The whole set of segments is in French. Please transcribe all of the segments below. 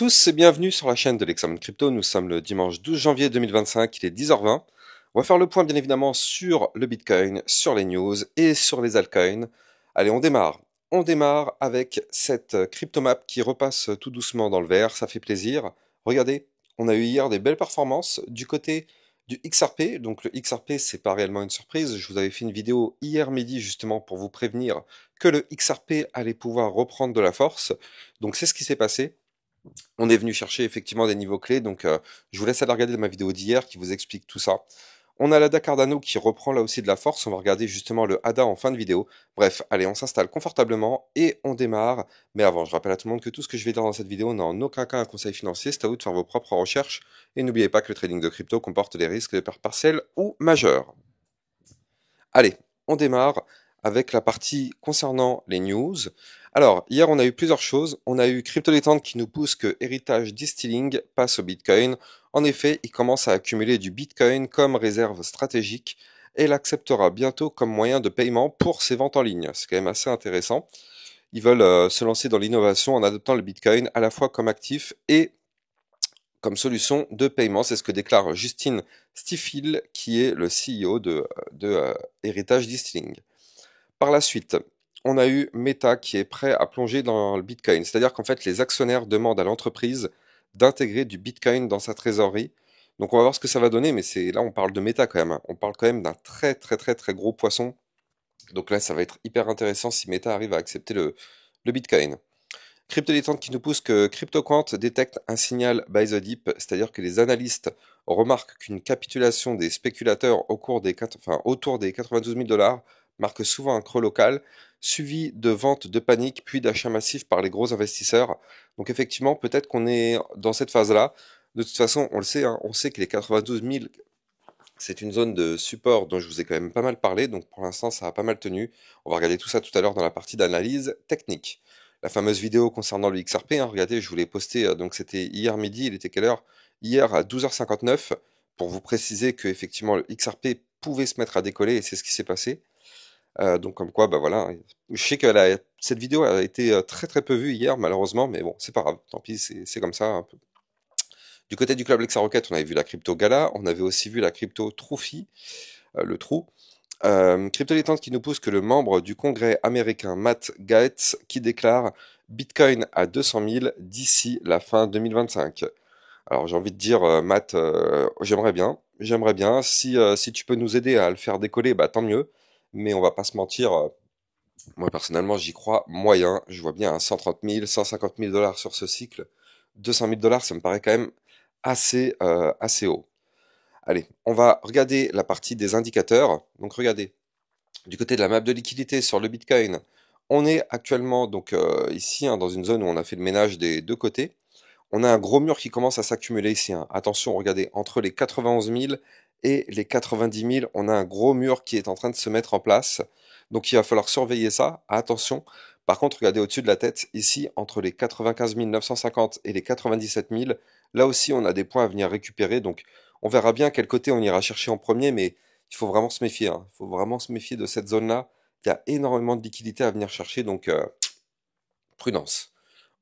tous et bienvenue sur la chaîne de l'Examen Crypto. Nous sommes le dimanche 12 janvier 2025, il est 10h20. On va faire le point bien évidemment sur le Bitcoin, sur les news et sur les altcoins. Allez, on démarre. On démarre avec cette cryptomap qui repasse tout doucement dans le vert, ça fait plaisir. Regardez, on a eu hier des belles performances du côté du XRP. Donc le XRP, c'est pas réellement une surprise. Je vous avais fait une vidéo hier midi justement pour vous prévenir que le XRP allait pouvoir reprendre de la force. Donc c'est ce qui s'est passé. On est venu chercher effectivement des niveaux clés, donc je vous laisse aller regarder ma vidéo d'hier qui vous explique tout ça. On a l'ADA Cardano qui reprend là aussi de la force, on va regarder justement le ADA en fin de vidéo. Bref, allez, on s'installe confortablement et on démarre. Mais avant, je rappelle à tout le monde que tout ce que je vais dire dans cette vidéo n'a en aucun cas un conseil financier, c'est à vous de faire vos propres recherches. Et n'oubliez pas que le trading de crypto comporte des risques de pertes partielles ou majeures. Allez, on démarre avec la partie concernant les news. Alors, hier, on a eu plusieurs choses. On a eu Crypto Détente qui nous pousse que Heritage Distilling passe au Bitcoin. En effet, il commence à accumuler du Bitcoin comme réserve stratégique et l'acceptera bientôt comme moyen de paiement pour ses ventes en ligne. C'est quand même assez intéressant. Ils veulent se lancer dans l'innovation en adoptant le Bitcoin à la fois comme actif et comme solution de paiement. C'est ce que déclare Justin Stifel, qui est le CEO de Heritage Distilling. Par la suite, on a eu Meta qui est prêt à plonger dans le Bitcoin. C'est-à-dire qu'en fait, les actionnaires demandent à l'entreprise d'intégrer du Bitcoin dans sa trésorerie. Donc on va voir ce que ça va donner, mais c'est là on parle de Meta quand même, hein. On parle quand même d'un très très très très gros poisson. Donc là, ça va être hyper intéressant si Meta arrive à accepter le Bitcoin. Crypto Détente qui nous pousse que CryptoQuant détecte un signal by the dip, c'est-à-dire que les analystes remarquent qu'une capitulation des spéculateurs autour des 92 000 $ marque souvent un creux local, suivi de ventes de panique puis d'achats massifs par les gros investisseurs. Donc effectivement, peut-être qu'on est dans cette phase-là. De toute façon, on le sait, hein, on sait que les 92 000, c'est une zone de support dont je vous ai quand même pas mal parlé, donc pour l'instant ça a pas mal tenu. On va regarder tout ça tout à l'heure dans la partie d'analyse technique. La fameuse vidéo concernant le XRP, hein, regardez, je vous l'ai posté, donc c'était hier midi, il était quelle heure? Hier à 12h59, pour vous préciser que effectivement le XRP pouvait se mettre à décoller et c'est ce qui s'est passé. Donc comme quoi, bah voilà, hein. Je sais que cette vidéo a été très très peu vue hier malheureusement, mais bon, c'est pas grave, tant pis, c'est comme ça, hein. Du côté du club Lexarocket, on avait vu la crypto Gala, on avait aussi vu la crypto Trophy, le trou. Crypto Détente qui nous pousse que le membre du Congrès américain Matt Gaetz qui déclare Bitcoin à 200 000 d'ici la fin 2025. Alors j'ai envie de dire, Matt, j'aimerais bien. Si tu peux nous aider à le faire décoller, bah tant mieux. Mais on va pas se mentir, moi personnellement j'y crois moyen. Je vois bien un 130 000, 150 000 $ sur ce cycle. 200 000 $, ça me paraît quand même assez haut. Allez, on va regarder la partie des indicateurs. Donc regardez, du côté de la map de liquidité sur le Bitcoin, on est actuellement donc ici, hein, dans une zone où on a fait le ménage des deux côtés. On a un gros mur qui commence à s'accumuler ici, hein. Attention, regardez, entre les 91 000 et les 90 000, on a un gros mur qui est en train de se mettre en place. Donc il va falloir surveiller ça. Attention. Par contre, regardez au-dessus de la tête, ici, entre les 95 950 et les 97 000, là aussi, on a des points à venir récupérer. Donc on verra bien quel côté on ira chercher en premier, mais il faut vraiment se méfier, hein. Il faut vraiment se méfier de cette zone-là. Il y a énormément de liquidités à venir chercher, donc prudence.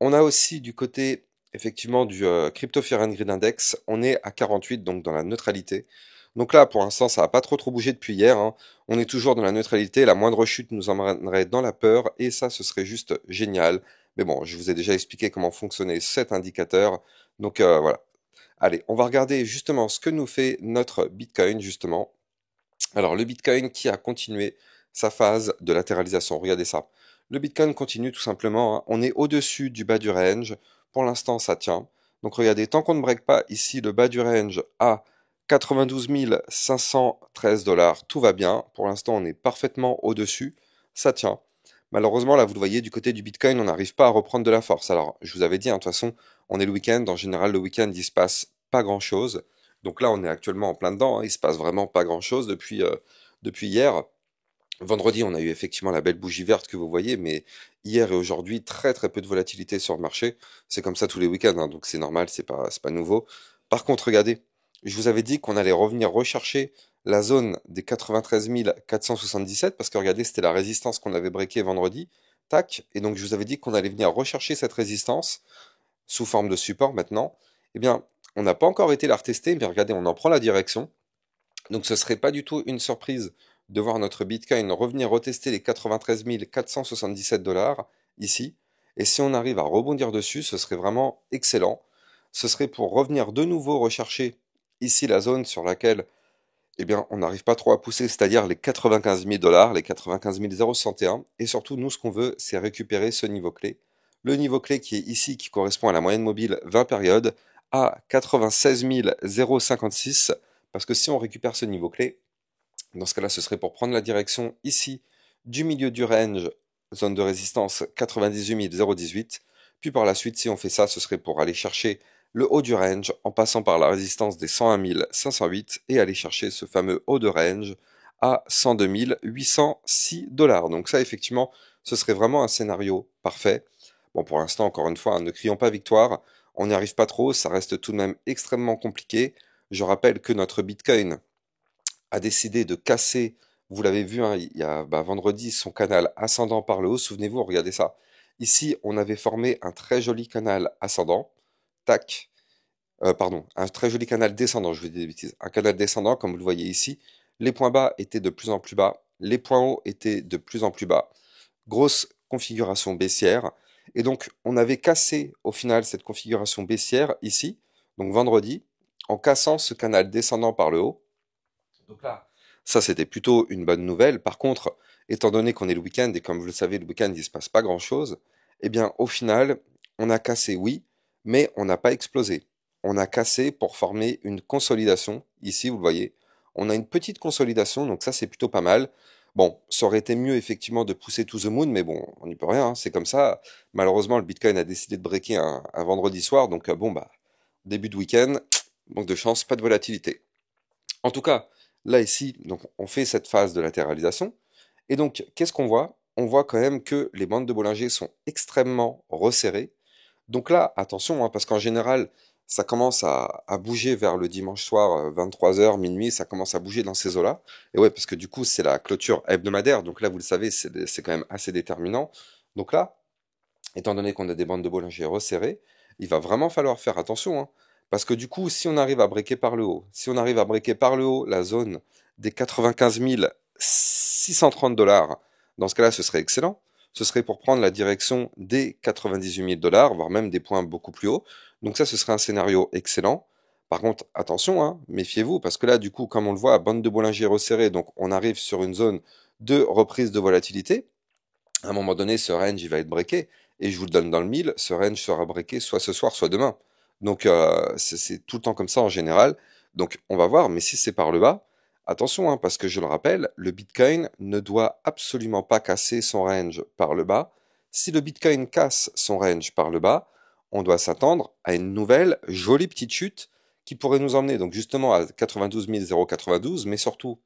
On a aussi du côté effectivement du Crypto Fear and Greed Index, on est à 48, donc dans la neutralité. Donc là, pour l'instant, ça n'a pas trop bougé depuis hier, hein. On est toujours dans la neutralité, la moindre chute nous emmènerait dans la peur, et ça, ce serait juste génial. Mais bon, je vous ai déjà expliqué comment fonctionnait cet indicateur, donc voilà. Allez, on va regarder justement ce que nous fait notre Bitcoin, justement. Alors, le Bitcoin qui a continué sa phase de latéralisation. Regardez ça. Le Bitcoin continue tout simplement, hein. On est au-dessus du bas du range. Pour l'instant, ça tient. Donc, regardez, tant qu'on ne break pas ici le bas du range à 92 513 $, tout va bien. Pour l'instant, on est parfaitement au-dessus. Ça tient. Malheureusement, là, vous le voyez, du côté du Bitcoin, on n'arrive pas à reprendre de la force. Alors, je vous avais dit, hein, de toute façon, on est le week-end. En général, le week-end, il se passe pas grand-chose. Donc là, on est actuellement en plein dedans, hein. Il se passe vraiment pas grand-chose depuis hier. Vendredi, on a eu effectivement la belle bougie verte que vous voyez, mais hier et aujourd'hui, très très peu de volatilité sur le marché. C'est comme ça tous les week-ends, hein, donc c'est normal, c'est pas nouveau. Par contre, regardez, je vous avais dit qu'on allait revenir rechercher la zone des 93 477, parce que regardez, c'était la résistance qu'on avait breakée vendredi. Tac, et donc je vous avais dit qu'on allait venir rechercher cette résistance. sous forme de support maintenant, eh bien, on n'a pas encore été la retester, mais regardez, on en prend la direction. Donc ce serait pas du tout une surprise de voir notre Bitcoin revenir retester les 93 477 dollars ici. Et si on arrive à rebondir dessus, ce serait vraiment excellent. Ce serait pour revenir de nouveau rechercher ici la zone sur laquelle eh bien, on n'arrive pas trop à pousser, c'est-à-dire les 95 000 dollars, les 95 061. Et surtout, nous, ce qu'on veut, c'est récupérer ce niveau clé. Le niveau clé qui est ici, qui correspond à la moyenne mobile 20 périodes, à 96 056. Parce que si on récupère ce niveau clé, dans ce cas-là, ce serait pour prendre la direction ici du milieu du range, zone de résistance 98 018. Puis par la suite, si on fait ça, ce serait pour aller chercher le haut du range en passant par la résistance des 101 508 et aller chercher ce fameux haut de range à 102 806 dollars. Donc ça, effectivement, ce serait vraiment un scénario parfait. Bon, pour l'instant, encore une fois, hein, ne crions pas victoire. On n'y arrive pas trop, ça reste tout de même extrêmement compliqué. Je rappelle que notre Bitcoin a décidé de casser, vous l'avez vu, hein, il y a vendredi, son canal ascendant par le haut. Souvenez-vous, regardez ça. Ici, on avait formé un très joli canal ascendant. Tac. Pardon, un très joli canal descendant, je vous dis des bêtises. Un canal descendant, comme vous le voyez ici. Les points bas étaient de plus en plus bas. Les points hauts étaient de plus en plus bas. Grosse configuration baissière. Et donc, on avait cassé au final cette configuration baissière ici, donc vendredi, en cassant ce canal descendant par le haut. Donc là, ça c'était plutôt une bonne nouvelle. Par contre, étant donné qu'on est le week-end et comme vous le savez, le week-end il se passe pas grand-chose, eh bien au final, on a cassé, oui, mais on n'a pas explosé. On a cassé pour former une consolidation. Ici, vous le voyez, on a une petite consolidation, donc ça c'est plutôt pas mal. Bon, ça aurait été mieux effectivement de pousser to the moon, mais bon, on n'y peut rien, hein, c'est comme ça. Malheureusement, le Bitcoin a décidé de breaker un vendredi soir, donc bon bah, début de week-end, manque de chance, pas de volatilité. En tout cas, là ici, donc on fait cette phase de latéralisation. Et donc, qu'est-ce qu'on voit? On voit quand même que les bandes de Bollinger sont extrêmement resserrées. Donc là, attention, hein, parce qu'en général, ça commence à bouger vers le dimanche soir, 23 h, minuit, ça commence à bouger dans ces eaux-là. Et ouais, parce que du coup, c'est la clôture hebdomadaire. Donc là, vous le savez, c'est quand même assez déterminant. Donc là, étant donné qu'on a des bandes de Bollinger resserrées, il va vraiment falloir faire attention, hein. Parce que du coup, si on arrive à breaker par le haut, si on arrive à breaker par le haut la zone des 95 630 dollars, dans ce cas-là, ce serait excellent. Ce serait pour prendre la direction des 98 000 dollars, voire même des points beaucoup plus hauts. Donc ça, ce serait un scénario excellent. Par contre, attention, hein, méfiez-vous, parce que là, du coup, comme on le voit, bande de Bollinger resserrée, donc on arrive sur une zone de reprise de volatilité. À un moment donné, ce range, il va être breaké. Et je vous le donne dans le mille, ce range sera breaké soit ce soir, soit demain. Donc, c'est tout le temps comme ça en général. Donc, on va voir. Mais si c'est par le bas, attention, hein, parce que je le rappelle, le Bitcoin ne doit absolument pas casser son range par le bas. Si le Bitcoin casse son range par le bas, on doit s'attendre à une nouvelle jolie petite chute qui pourrait nous emmener donc justement à 92 092, mais surtout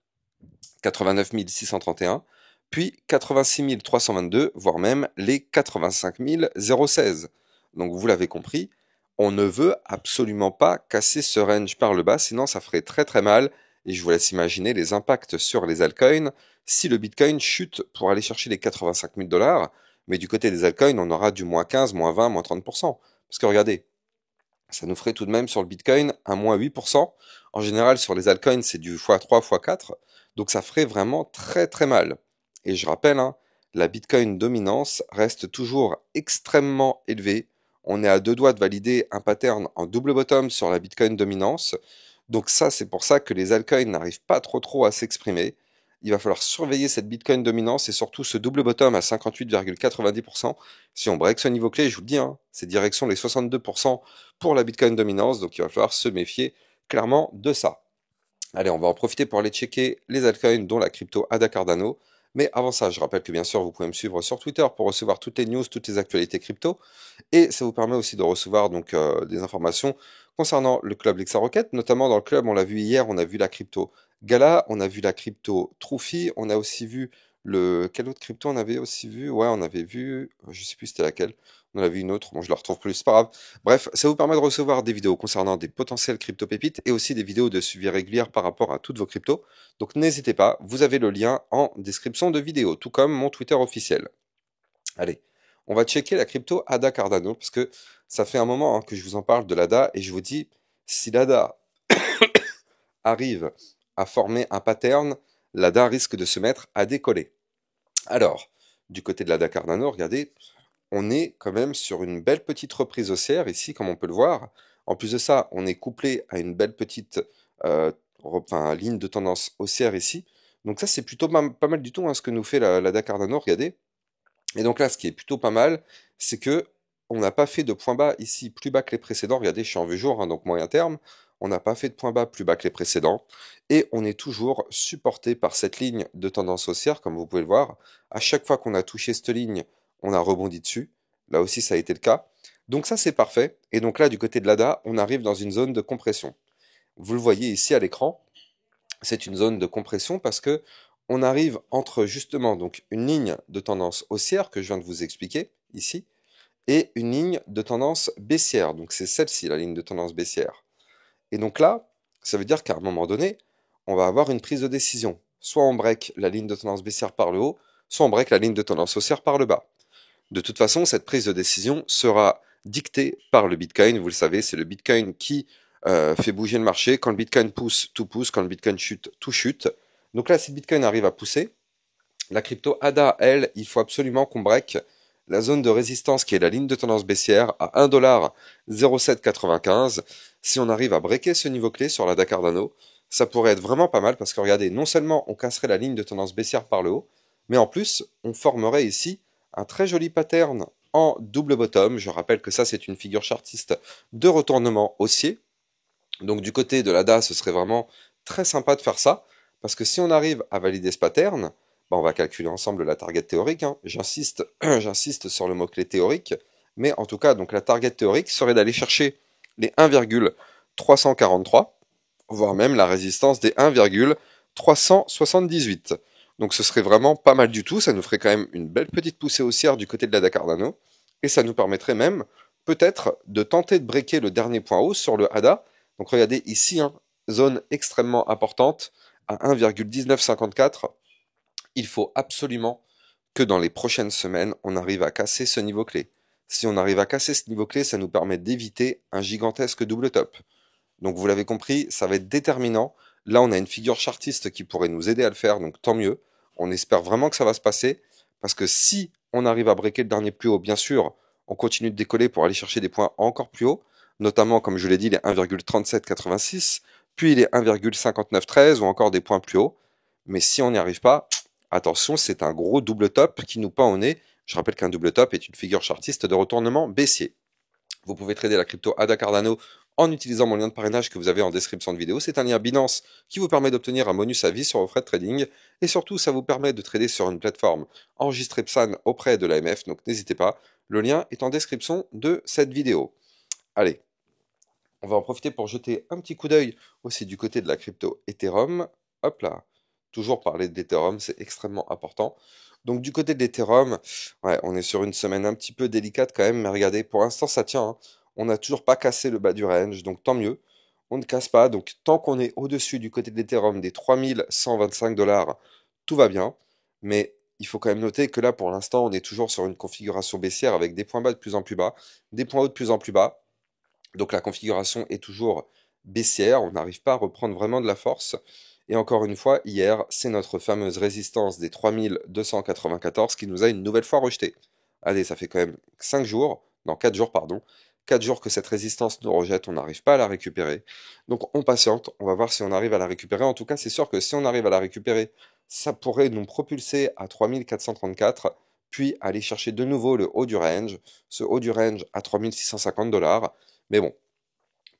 89 631, puis 86 322, voire même les 85 016. Donc vous l'avez compris, on ne veut absolument pas casser ce range par le bas, sinon ça ferait très très mal, et je vous laisse imaginer les impacts sur les altcoins si le Bitcoin chute pour aller chercher les 85 000 dollars, mais du côté des altcoins, on aura du moins 15, moins 20, moins 30%. Parce que regardez, ça nous ferait tout de même sur le Bitcoin un moins 8%. En général, sur les altcoins, c'est du x3, x4. Donc ça ferait vraiment très très mal. Et je rappelle, hein, la Bitcoin dominance reste toujours extrêmement élevée. On est à deux doigts de valider un pattern en double bottom sur la Bitcoin dominance. Donc ça, c'est pour ça que les altcoins n'arrivent pas trop à s'exprimer. Il va falloir surveiller cette Bitcoin dominance et surtout ce double bottom à 58,90%. Si on break ce niveau clé, je vous le dis, hein, c'est direction les 62% pour la Bitcoin dominance, donc il va falloir se méfier clairement de ça. Allez, on va en profiter pour aller checker les altcoins, dont la crypto ADA Cardano. Mais avant ça, je rappelle que bien sûr, vous pouvez me suivre sur Twitter pour recevoir toutes les news, toutes les actualités crypto. Et ça vous permet aussi de recevoir donc des informations concernant le club Lexa Rocket. Notamment dans le club, on l'a vu hier, on a vu la crypto Gala, on a vu la crypto Trophy, on a aussi vu le... Quelle autre crypto on avait aussi vu? Ouais, on avait vu... Je sais plus c'était laquelle. On en a vu une autre, bon je la retrouve plus, c'est pas grave. Bref, ça vous permet de recevoir des vidéos concernant des potentielles crypto-pépites et aussi des vidéos de suivi régulier par rapport à toutes vos cryptos. Donc n'hésitez pas, vous avez le lien en description de vidéo, tout comme mon Twitter officiel. Allez, on va checker la crypto ADA Cardano, parce que ça fait un moment que je vous en parle de l'ADA, et je vous dis, si l'ADA arrive à former un pattern, l'ADA risque de se mettre à décoller. Alors, du côté de l'ADA Cardano, regardez, on est quand même sur une belle petite reprise haussière ici, comme on peut le voir. En plus de ça, on est couplé à une belle petite ligne de tendance haussière ici. Donc ça, c'est plutôt pas mal du tout ce que nous fait la Cardano, regardez. Et donc là, ce qui est plutôt pas mal, c'est que on n'a pas fait de point bas ici plus bas que les précédents. Regardez, je suis en vue jour, donc moyen terme. On n'a pas fait de point bas plus bas que les précédents. Et on est toujours supporté par cette ligne de tendance haussière, comme vous pouvez le voir. À chaque fois qu'on a touché cette ligne, on a rebondi dessus. Là aussi, ça a été le cas. Donc ça, c'est parfait. Et donc là, du côté de l'ADA, on arrive dans une zone de compression. Vous le voyez ici à l'écran, c'est une zone de compression parce que on arrive entre justement donc une ligne de tendance haussière que je viens de vous expliquer ici et une ligne de tendance baissière. Donc c'est celle-ci, la ligne de tendance baissière. Et donc là, ça veut dire qu'à un moment donné, on va avoir une prise de décision. Soit on break la ligne de tendance baissière par le haut, soit on break la ligne de tendance haussière par le bas. De toute façon, cette prise de décision sera dictée par le Bitcoin. Vous le savez, c'est le Bitcoin qui fait bouger le marché. Quand le Bitcoin pousse, tout pousse. Quand le Bitcoin chute, tout chute. Donc là, si le Bitcoin arrive à pousser, la crypto ADA, elle, il faut absolument qu'on break la zone de résistance qui est la ligne de tendance baissière à 1,0795. Si on arrive à breaker ce niveau clé sur la Cardano, ça pourrait être vraiment pas mal parce que regardez, non seulement on casserait la ligne de tendance baissière par le haut, mais en plus, on formerait ici un très joli pattern en double bottom. Je rappelle que ça, c'est une figure chartiste de retournement haussier. Donc du côté de l'ADA, ce serait vraiment très sympa de faire ça, parce que si on arrive à valider ce pattern, bah, on va calculer ensemble la target théorique. J'insiste, j'insiste sur le mot-clé théorique, mais en tout cas, donc la target théorique serait d'aller chercher les 1,343, voire même la résistance des 1,378. Donc ce serait vraiment pas mal du tout, ça nous ferait quand même une belle petite poussée haussière du côté de la Cardano, et ça nous permettrait même peut-être de tenter de breaker le dernier point haut sur le ADA. Donc regardez ici, zone extrêmement importante à 1,1954. Il faut absolument que dans les prochaines semaines, on arrive à casser ce niveau clé. Si on arrive à casser ce niveau clé, ça nous permet d'éviter un gigantesque double top. Donc vous l'avez compris, ça va être déterminant. Là, on a une figure chartiste qui pourrait nous aider à le faire, donc tant mieux. On espère vraiment que ça va se passer, parce que si on arrive à breaker le dernier plus haut, bien sûr, on continue de décoller pour aller chercher des points encore plus hauts, notamment, comme je l'ai dit, les 1,3786, puis les 1,5913 ou encore des points plus hauts. Mais si on n'y arrive pas, attention, c'est un gros double top qui nous pend au nez. Je rappelle qu'un double top est une figure chartiste de retournement baissier. Vous pouvez trader la crypto ADA Cardano en utilisant mon lien de parrainage que vous avez en description de vidéo. C'est un lien Binance qui vous permet d'obtenir un bonus à vie sur vos frais de trading. Et surtout, ça vous permet de trader sur une plateforme enregistrée PSAN auprès de l'AMF. Donc n'hésitez pas, le lien est en description de cette vidéo. Allez, on va en profiter pour jeter un petit coup d'œil aussi du côté de la crypto Ethereum. Hop là, toujours parler d'Ethereum, c'est extrêmement important. Donc du côté de l'Ethereum, ouais, on est sur une semaine un petit peu délicate quand même, mais regardez, pour l'instant ça tient. On n'a toujours pas cassé le bas du range, donc tant mieux. On ne casse pas, donc tant qu'on est au-dessus du côté de l'Ethereum des 3125 $, tout va bien. Mais il faut quand même noter que là, pour l'instant, on est toujours sur une configuration baissière avec des points bas de plus en plus bas, des points hauts de plus en plus bas. Donc la configuration est toujours baissière, on n'arrive pas à reprendre vraiment de la force. Et encore une fois, hier, c'est notre fameuse résistance des 3294 qui nous a une nouvelle fois rejeté. Allez, ça fait quand même 5 jours, non 4 jours pardon, 4 jours que cette résistance nous rejette, on n'arrive pas à la récupérer. Donc on patiente, on va voir si on arrive à la récupérer. En tout cas, c'est sûr que si on arrive à la récupérer, ça pourrait nous propulser à 3434, puis aller chercher de nouveau le haut du range, ce haut du range à 3650 $. Mais bon,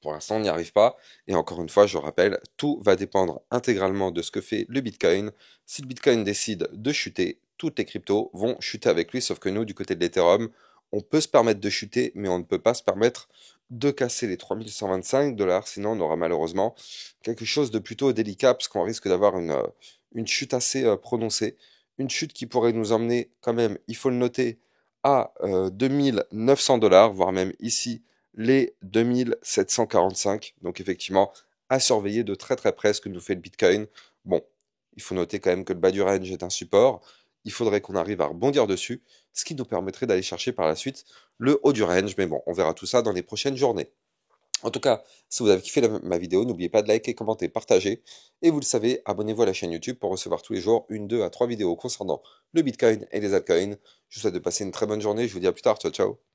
pour l'instant, on n'y arrive pas. Et encore une fois, je rappelle, tout va dépendre intégralement de ce que fait le Bitcoin. Si le Bitcoin décide de chuter, toutes les cryptos vont chuter avec lui, sauf que nous, du côté de l'Ethereum, on peut se permettre de chuter, mais on ne peut pas se permettre de casser les 3125 $, sinon on aura malheureusement quelque chose de plutôt délicat, parce qu'on risque d'avoir une chute assez prononcée, une chute qui pourrait nous emmener quand même, il faut le noter, à 2900 $, voire même ici, les 2745. Donc effectivement, à surveiller de très très près ce que nous fait le Bitcoin. Bon, il faut noter quand même que le bas du range est un support il faudrait qu'on arrive à rebondir dessus, ce qui nous permettrait d'aller chercher par la suite le haut du range. Mais bon, on verra tout ça dans les prochaines journées. En tout cas, si vous avez kiffé ma vidéo, n'oubliez pas de liker, commenter, partager. Et vous le savez, abonnez-vous à la chaîne YouTube pour recevoir tous les jours une, 2 à 3 vidéos concernant le Bitcoin et les altcoins. Je vous souhaite de passer une très bonne journée. Je vous dis à plus tard. Ciao, ciao.